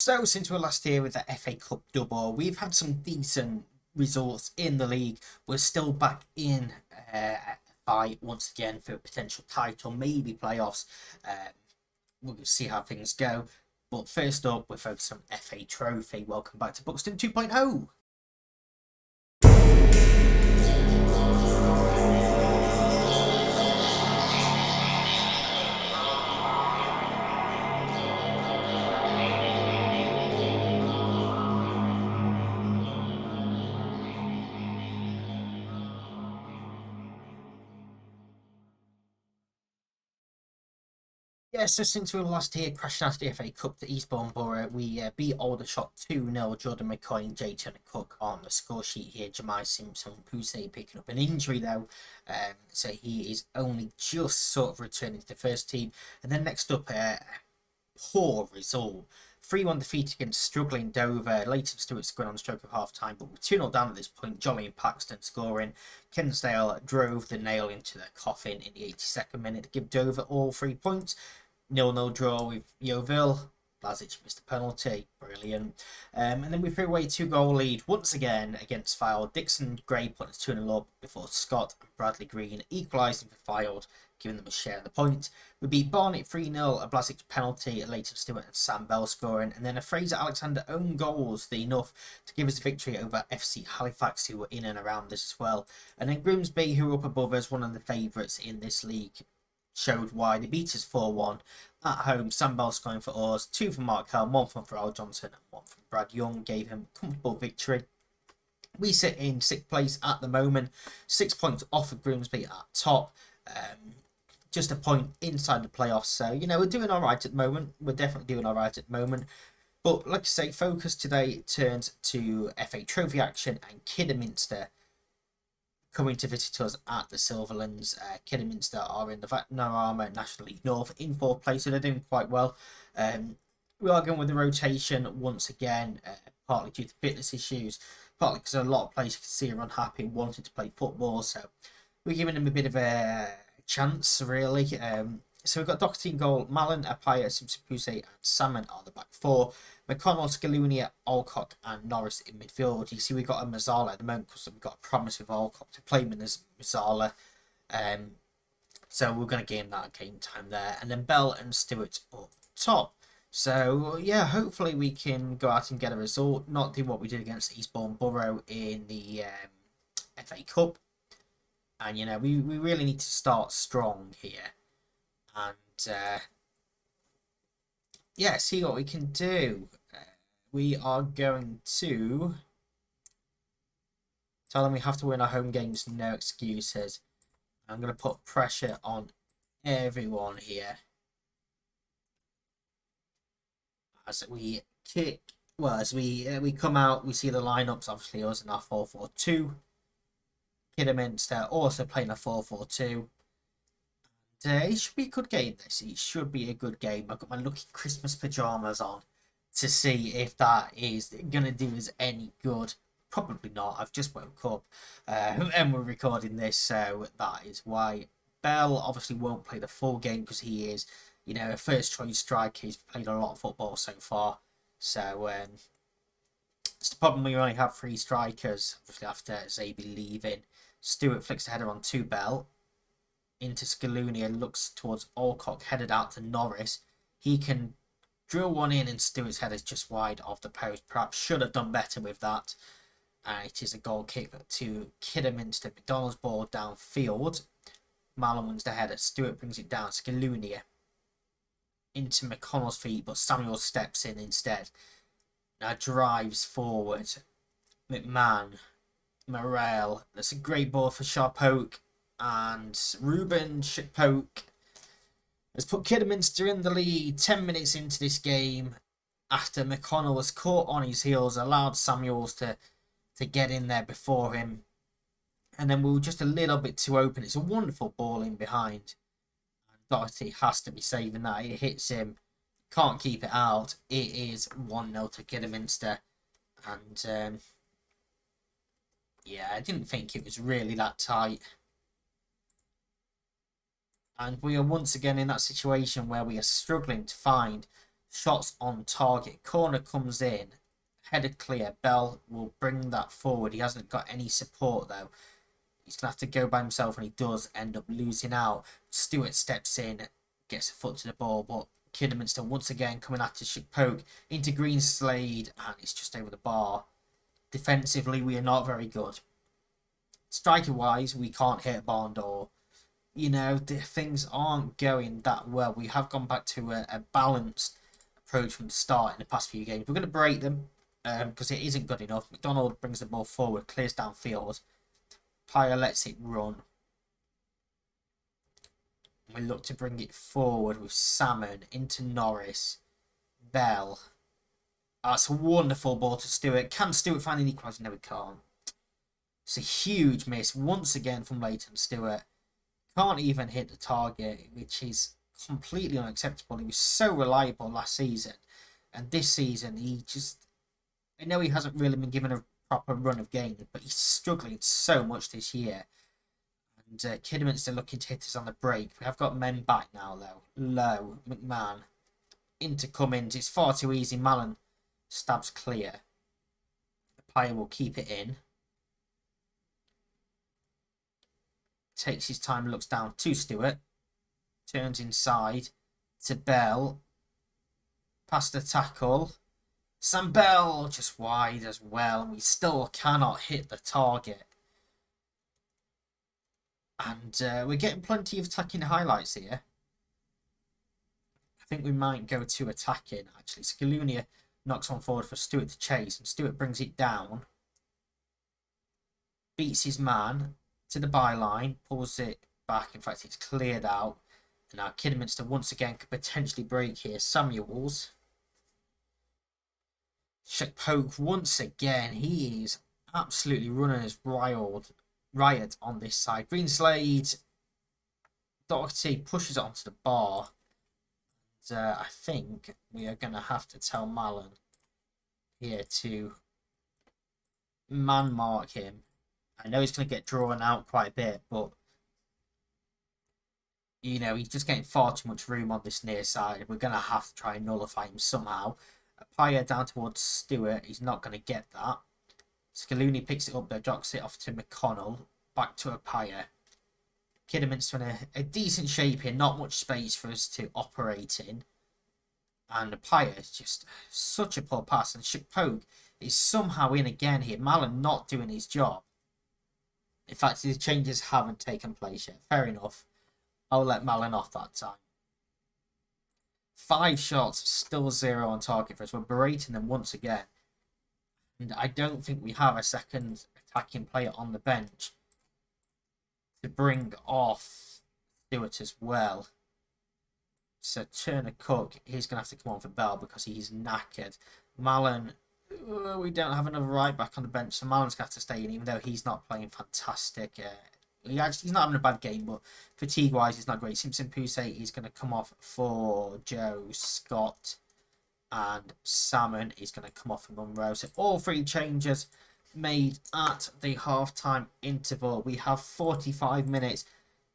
So, since we're last here with the FA Cup double, we've had some decent results in the league. We're still back in fight once again for a potential title, maybe playoffs. We'll see how things go. But first up, we're focused on FA Trophy. Welcome back to Buxton 2.0. Yeah, so since we were last here, crashing out the FA Cup to Eastbourne Borough, we beat Aldershot 2-0. Jordan McCoy and Jay Turner Cook on the score sheet here. Jemai Simpson, who's picking up an injury though, so he is only just sort of returning to the first team. And then next up, poor result. 3-1 defeat against struggling Dover. Leighton Stewart scored on the stroke of half time, but we're 2-0 down at this point. Jolly and Paxton scoring. Kensdale drove the nail into the coffin in the 82nd minute to give Dover all 3 points. 0-0 draw with Yeovil. Blazic missed a penalty. Brilliant. And then we threw away 2-goal lead once again against Fylde. Dixon Gray put us 2-0 up before Scott and Bradley Green equalising for Fylde, giving them a share of the point. We beat Barnet 3-0, a Blazic penalty, Leighton Stewart and Sam Bell scoring, and then a Fraser Alexander own goals, enough to give us a victory over FC Halifax, who were in and around us as well. And then Grimsby, who were up above us, one of the favourites in this league, showed why. They beat us 4-1 at home. Sam Bell scoring for us, 2 from Mark Helm, 1 from Pharrell Johnson and 1 from Brad Young, gave him a comfortable victory. We sit in 6th place at the moment, 6 points off of Grimsby at top. Just a point inside the playoffs, so we're doing all right at the moment. We're definitely doing all right at the moment. But like I say, focus today turns to FA Trophy action and Kidderminster coming to visit us at the Silverlands. Kidderminster are in the Vanarama National League North in 4th place, so they're doing quite well. We are going with the rotation once again, partly due to fitness issues, partly because a lot of players you can see are unhappy and wanting to play football, so we're giving them a bit of a chance, really. So we've got Doherty in goal, Mallon, Apaya, Simpson Puse and Salmon are the back 4. McConnell, Scaloni, Alcock and Norris in midfield. You see we've got a Mazzala at the moment because we've got a promise with Alcock to play him as Mazzala. So we're going to gain that game time there. And then Bell and Stewart up top. So yeah, hopefully we can go out and get a result. Not do what we did against Eastbourne Borough in the FA Cup. And we really need to start strong here. And yeah, see what we can do. We are going to tell them we have to win our home games, no excuses. I'm going to put pressure on everyone here as we kick. Well, as we come out, we see the lineups. Obviously, us in our 4-4-2. Kidderminster also playing a 4-4-2. It should be a good game. It should be a good game. I've got my lucky Christmas pajamas on to see if that is going to do us any good. Probably not. I've just woke up and we're recording this, so that is why. Bell obviously won't play the full game because he is, a first choice striker. He's played a lot of football so far. So it's the problem. We only have 3 strikers, obviously, after Zabi leaving. Stewart flicks the header on to Bell. Into Scaloni and looks towards Alcock, headed out to Norris. He can drill one in and Stewart's head is just wide of the post. Perhaps should have done better with that. It is a goal kick to Kidderminster. McDonald's ball downfield. Marlon wins the header. Stewart brings it down. Scaloni into McConnell's feet, but Samuel steps in instead. Now drives forward. McMahon. Morel. That's a great ball for Sharpoke. And Ruben Shippoke has put Kidderminster in the lead 10 minutes into this game after McConnell was caught on his heels, allowed Samuels to get in there before him. And then we were just a little bit too open. It's a wonderful ball in behind. Doherty has to be saving that. It hits him. Can't keep it out. It is 1-0 to Kidderminster. And yeah, I didn't think it was really that tight. And we are once again in that situation where we are struggling to find Shots on target. Corner comes in. Header clear. Bell will bring that forward. He hasn't got any support though. He's going to have to go by himself, and he does end up losing out. Stewart steps in, gets a foot to the ball, but Kidderminster once again coming at to poke into Greenslade, and it's just over the bar. Defensively, we are not very good. Striker-wise, we can't hit a barn door. You know, things aren't going that well. We have gone back to a balanced approach from the start in the past few games. We're going to break them because it isn't good enough. McDonald brings the ball forward, clears downfield. Pyre lets it run. We look to bring it forward with Salmon into Norris. Bell. That's a wonderful ball to Stewart. Can Stewart find an equaliser? No, he can't. It's a huge miss once again from Leighton Stewart. Can't even hit the target, which is completely unacceptable. He was so reliable last season. And this season, he just... I know he hasn't really been given a proper run of games, but he's struggling so much this year. And Kidderminster looking to hit us on the break. We have got men back now, though. Low, McMahon. Into Cummins. It's far too easy. Mallon stabs clear. The Pyre will keep it in. Takes his time, looks down to Stewart. Turns inside to Bell. Past the tackle. Sam Bell just wide as well, and we still cannot hit the target. And we're getting plenty of attacking highlights here. I think we might go to attacking, actually. Scaloni knocks one forward for Stewart to chase, and Stewart brings it down. Beats his man to the byline, pulls it back. In fact, it's cleared out. And now Kidderminster once again could potentially break here. Samuels. Poke once again. He is absolutely running his riot on this side. Greenslade. Doherty pushes it onto the bar. And, I think we are going to have to tell Mallon here to man mark him. I know he's going to get drawn out quite a bit, but you know, he's just getting far too much room on this near side. We're going to have to try and nullify him somehow. Pyre down towards Stewart. He's not going to get that. Scaloni picks it up there, drops it off to McConnell. Back to a Pyre. Kidderminster in a decent shape here. Not much space for us to operate in. And the Pyre is just such a poor pass. And Poke is somehow in again here. Mallon not doing his job. In fact, his changes haven't taken place yet. Fair enough. I'll let Mallon off that time. 5 shots, still 0 on target for us. We're berating them once again. And I don't think we have a second attacking player on the bench to bring off Stewart as well. So Turner Cook, he's going to have to come on for Bell because he's knackered. Mallon, we don't have another right back on the bench, so Mallon's going to have to stay in, even though he's not playing fantastic. He's not having a bad game, but fatigue-wise, he's not great. Simpson Poussey is going to come off for Joe Scott, and Salmon is going to come off for Munro. So all 3 changes made at the half-time interval. We have 45 minutes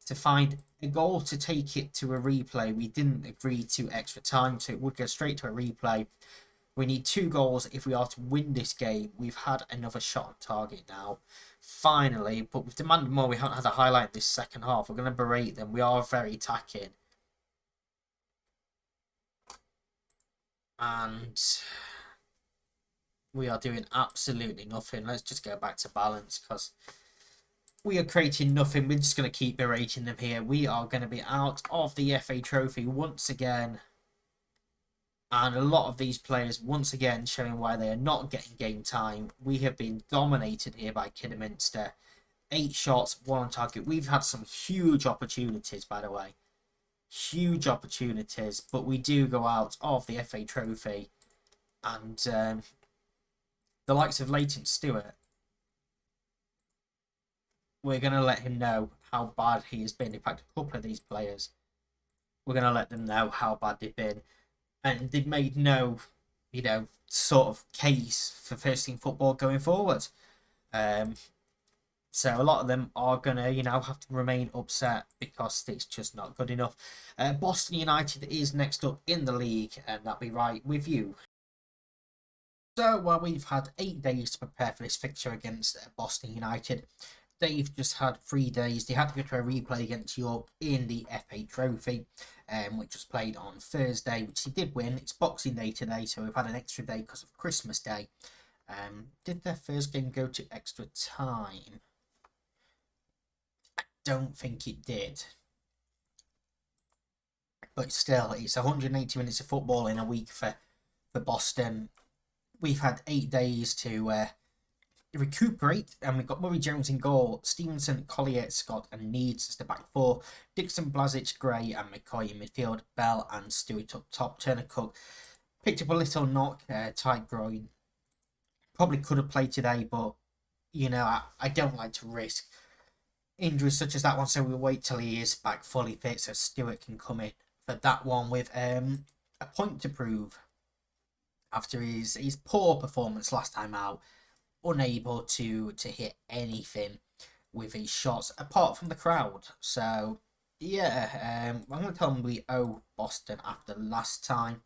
to find a goal to take it to a replay. We didn't agree to extra time, so it would go straight to a replay. We need 2 goals if we are to win this game. We've had another shot on target now. Finally, but we've demanded more. We haven't had a highlight this second half. We're going to berate them. We are very attacking. And we are doing absolutely nothing. Let's just go back to balance because we are creating nothing. We're just going to keep berating them here. We are going to be out of the FA Trophy once again. And a lot of these players, once again, showing why they are not getting game time. We have been dominated here by Kidderminster. 8 shots, 1 on target. We've had some huge opportunities, by the way. Huge opportunities. But we do go out of the FA Trophy. And the likes of Leighton Stewart, we're going to let him know how bad he has been. In fact, a couple of these players, we're going to let them know how bad they've been. And they've made no, you know, sort of case for first team football going forward. So a lot of them are gonna, have to remain upset because it's just not good enough. Boston United is next up in the league, and that'll be right with you. So, well, we've had 8 days to prepare for this fixture against Boston United. They've just had 3 days. They had to go to a replay against York in the FA Trophy, which was played on Thursday, which he did win. It's Boxing Day today, so we've had an extra day because of Christmas Day. Did their first game go to extra time? I don't think it did. But still, it's 180 minutes of football in a week for Boston. We've had 8 days to recuperate, and we've got Murray Jones in goal, Stevenson, Collier, Scott, and Needs as the back four, Dixon, Blasic, Gray, and McCoy in midfield, Bell and Stewart up top. Turner Cook picked up a little knock, tight groin. Probably could have played today, but I don't like to risk injuries such as that one, so we'll wait till he is back fully fit so Stewart can come in for that one with a point to prove after his poor performance last time out. Unable to hit anything with his shots apart from the crowd. So yeah, I'm going to tell them we owe Boston after last time,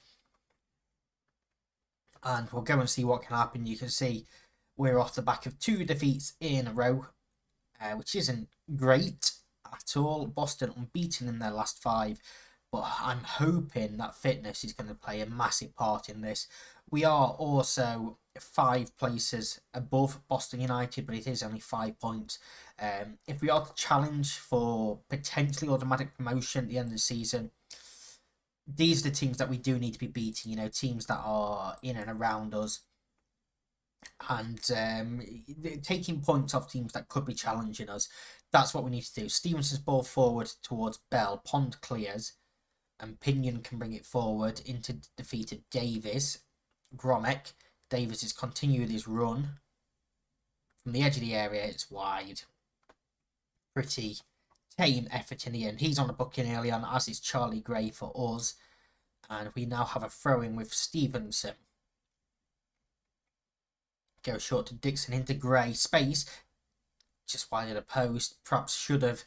and we'll go and see what can happen. You can see we're off the back of 2 defeats in a row, which isn't great at all. Boston unbeaten in their last 5, but I'm hoping that fitness is going to play a massive part in this. We are also 5 places above Boston United, but it is only 5 points. If we are to challenge for potentially automatic promotion at the end of the season, these are the teams that we do need to be beating, teams that are in and around us, and taking points off teams that could be challenging us. That's what we need to do. Stevenson's ball forward towards Bell, Pond clears, and Pinion can bring it forward into defeated Davis. Gromek. Davis is continuing his run. From the edge of the area, it's wide. Pretty tame effort in the end. He's on a booking early on, as is Charlie Gray for us. And we now have a throw-in with Stevenson. Go short to Dixon into Gray. Space. Just wide of the post. Perhaps should have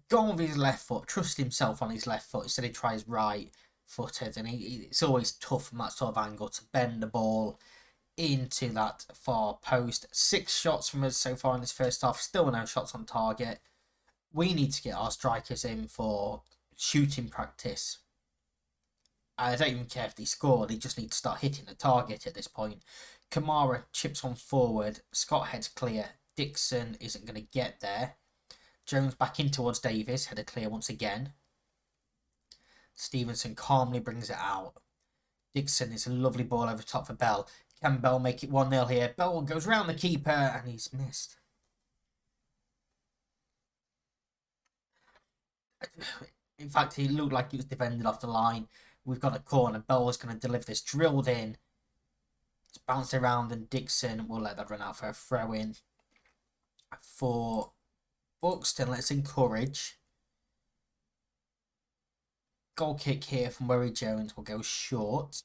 gone with his left foot. Trusted himself on his left foot instead he tries right footed, and it's always tough from that sort of angle to bend the ball into that far post. 6 shots from us so far in this first half, still no shots on target. We need to get our strikers in for shooting practice. I don't even care if they score, they just need to start hitting the target at this point. Kamara chips on forward, Scott heads clear, Dixon isn't going to get there. Jones back in towards Davis, header clear once again. Stevenson calmly brings it out. Dixon is a lovely ball over top for Bell. Can Bell make it 1-0 here? Bell goes round the keeper and he's missed. In fact, he looked like he was defended off the line. We've got a corner. Bell is going to deliver this. Drilled in. It's bounced around and Dixon will let that run out for a throw-in. For Buxton, let's encourage. Goal kick here from Murray Jones will go short.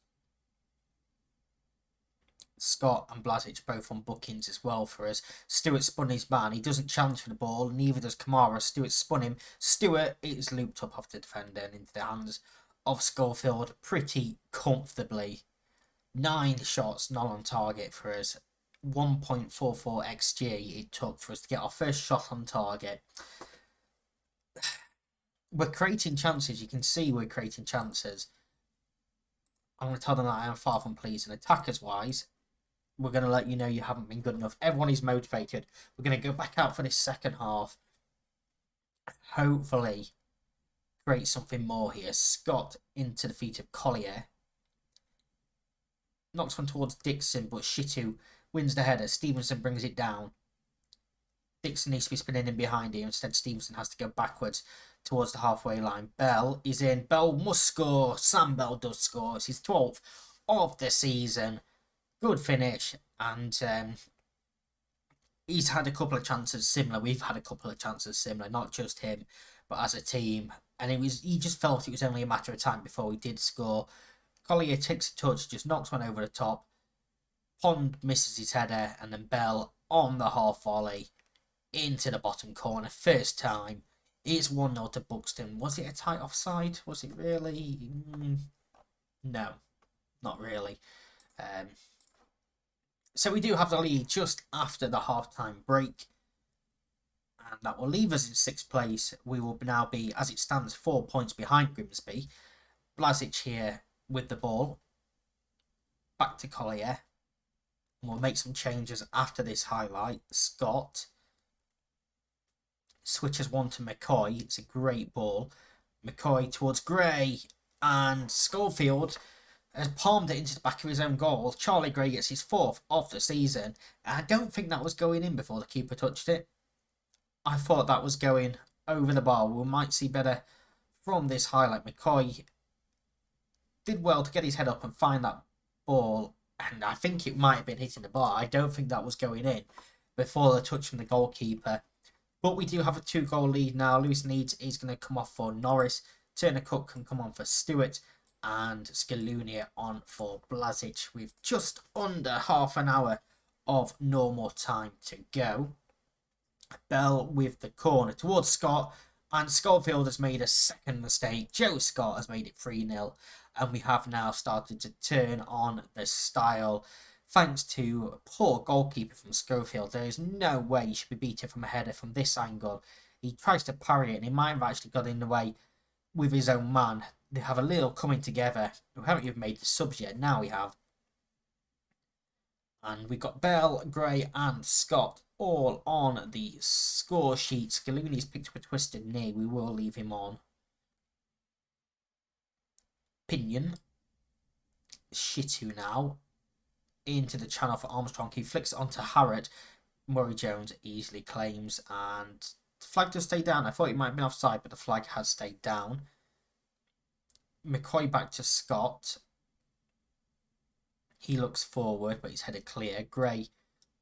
Scott and Blasic both on bookings as well for us. Stewart spun his man. He doesn't challenge for the ball, neither does Kamara. Stewart spun him. Stewart is looped up off the defender and into the hands of Schofield pretty comfortably. 9 shots, not on target for us. 1.44 XG it took for us to get our first shot on target. We're creating chances. You can see we're creating chances. I'm going to tell them that I am far from pleased. And attackers-wise, we're going to let you know you haven't been good enough. Everyone is motivated. We're going to go back out for this second half. Hopefully, create something more here. Scott into the feet of Collier. Knocks one towards Dixon, but Shitu wins the header. Stevenson brings it down. Dixon needs to be spinning in behind him. Instead, Stevenson has to go backwards towards the halfway line. Bell is in. Bell must score. Sam Bell does score. It's his 12th of the season. Good finish. And he's had a couple of chances similar. We've had a couple of chances similar. Not just him, but as a team. And he just felt it was only a matter of time before he did score. Collier takes a touch, just knocks one over the top. Pond misses his header, and then Bell on the half volley into the bottom corner. First time. It's 1-0 to Buxton. Was it a tight offside? Was it really? No, not really. So we do have the lead just after the half-time break. And that will leave us in 6th place. We will now be, as it stands, 4 points behind Grimsby. Blazic here with the ball. Back to Collier. And we'll make some changes after this highlight. Scott switches one to McCoy. It's a great ball. McCoy towards Gray. And Schofield has palmed it into the back of his own goal. Charlie Gray gets his 4th of the season. And I don't think that was going in before the keeper touched it. I thought that was going over the bar. We might see better from this highlight. McCoy did well to get his head up and find that ball. And I think it might have been hitting the bar. I don't think that was going in before the touch from the goalkeeper. But we do have a 2-goal lead now. Lewis Needs is going to come off for Norris. Turner Cook can come on for Stewart. And Scaloni on for Blazic with just under half an hour of normal time to go. Bell with the corner towards Scott. And Schofield has made a second mistake. Joe Scott has made it 3-0. And we have now started to turn on the style. Thanks to poor goalkeeper from Schofield. There is no way he should be beaten from a header from this angle. He tries to parry it and he might have actually got in the way with his own man. They have a little coming together. We haven't even made the subs yet. Now we have. And we've got Bell, Gray and Scott all on the score sheet. Scaloni's picked up a twisted knee. We will leave him on. Pinion. Shitu now. Into the channel for Armstrong. He flicks it onto Harrod. Murray Jones easily claims. And the flag does stay down. I thought it might have been offside, but the flag has stayed down. McCoy back to Scott. He looks forward, but he's headed clear. Gray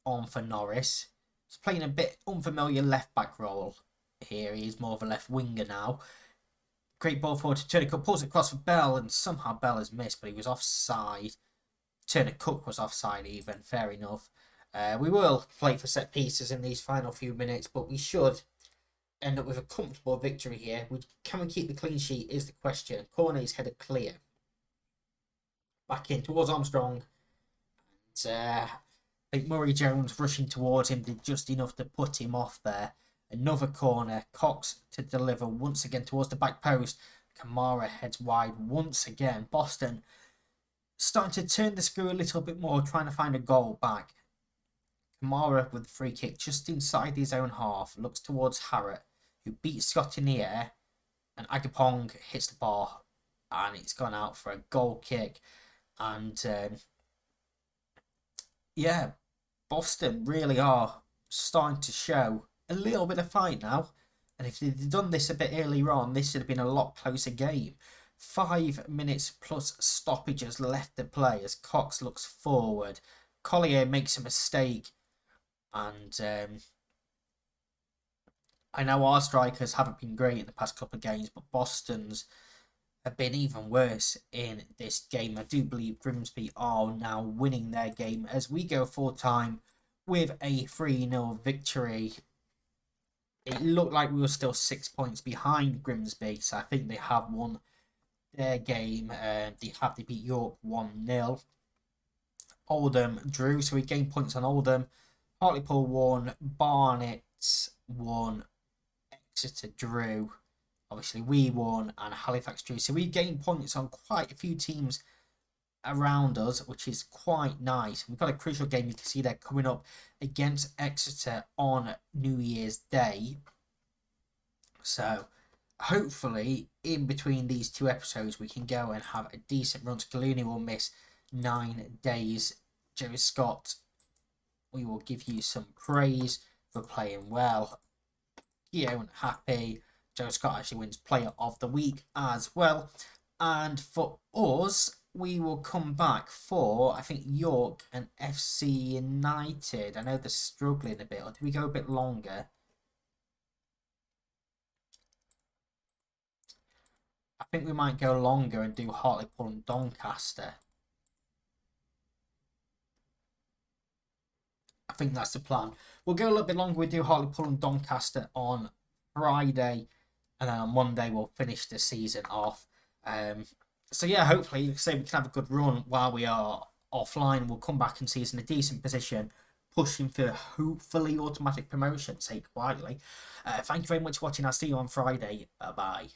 on for Norris. He's playing a bit unfamiliar left-back role here. He's more of a left winger now. Great ball forward to Turner Cook. Pulls it across for Bell, and somehow Bell has missed, but he was offside. Turner Cook was offside even. Fair enough. We will play for set pieces in these final few minutes, but we should end up with a comfortable victory here. Can we keep the clean sheet is the question. Corner is headed clear. Back in towards Armstrong. And, I think Murray Jones rushing towards him did just enough to put him off there. Another corner. Cox to deliver once again towards the back post. Kamara heads wide once again. Boston starting to turn the screw a little bit more, trying to find a goal back. Kamara with the free kick just inside his own half. Looks towards Harrod, who beats Scott in the air. And Agapong hits the bar. And it's gone out for a goal kick. And yeah, Boston really are starting to show a little bit of fight now. And if they'd done this a bit earlier on, this would have been a lot closer game. 5 minutes plus stoppages left to play as Cox looks forward. Collier makes a mistake. And I know our strikers haven't been great in the past couple of games, but Boston's have been even worse in this game. I do believe Grimsby are now winning their game as we go full time with a 3-0 victory. It looked like we were still 6 points behind Grimsby, so I think they have won their game. They beat York 1-0. Oldham drew, so we gained points on Oldham. Hartlepool won, Barnet won, Exeter drew. Obviously, we won and Halifax drew. So we gained points on quite a few teams around us, which is quite nice. We've got a crucial game. You can see they're coming up against Exeter on New Year's Day. So hopefully, in between these two episodes, we can go and have a decent run. Scaloni will miss 9 days. Joe Scott, we will give you some praise for playing well. Guillaume happy. Joe Scott actually wins Player of the Week as well. And for us, we will come back for, I think, York and FC United. I know they're struggling a bit. Or do we go a bit longer? I think we might go longer and do Hartlepool and Doncaster. I think that's the plan. We'll go a little bit longer. We do Hartlepool and Doncaster on Friday, and then on Monday we'll finish the season off. So yeah, hopefully, like I say, we can have a good run while we are offline. We'll come back and see us in a decent position, pushing for hopefully automatic promotion. Say quietly. Thank you very much for watching. I'll see you on Friday. Bye bye.